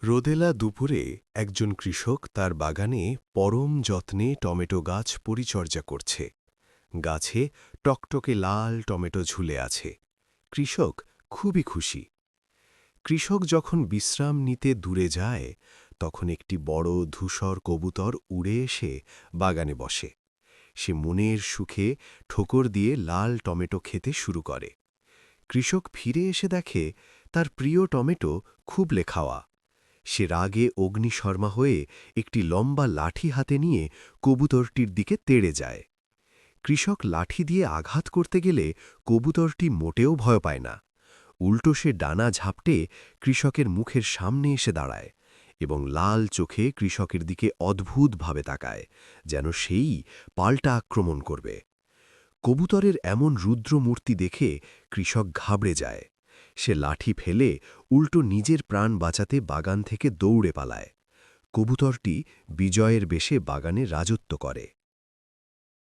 রোদেলা দুপুরে একজন কৃষক তার বাগানে পরম যত্নে টমেটো গাছ পরিচর্যা করছে। গাছে টকটকে লাল টমেটো ঝুলে আছে। কৃষক খুবই খুশি। কৃষক যখন বিশ্রাম নিতে দূরে যায়, তখন একটি বড় ধূসর কবুতর উড়ে এসে বাগানে বসে। সে মনের সুখে ঠোকর দিয়ে লাল টমেটো খেতে শুরু করে। কৃষক ফিরে এসে দেখে তার প্রিয় টমেটো খুবলে খাওয়া। সে রাগে অগ্নিশর্মা হয়ে একটি লম্বা লাঠি হাতে নিয়ে কবুতরটির দিকে তেড়ে যায়। কৃষক লাঠি দিয়ে আঘাত করতে গেলে কবুতরটি মোটেও ভয় পায় না। উল্টো সে ডানা ঝাপটে কৃষকের মুখের সামনে এসে দাঁড়ায় এবং লাল চোখে কৃষকের দিকে অদ্ভুতভাবে তাকায়, যেন সেই পাল্টা আক্রমণ করবে। কবুতরের এমন রুদ্র মূর্তি দেখে কৃষক ঘাবড়ে যায়। সে লাঠি ফেলে উল্টো নিজের প্রাণ বাঁচাতে বাগান থেকে দৌড়ে পালায়। কবুতরটি বিজয়ের বেশে বাগানে রাজত্ব করে।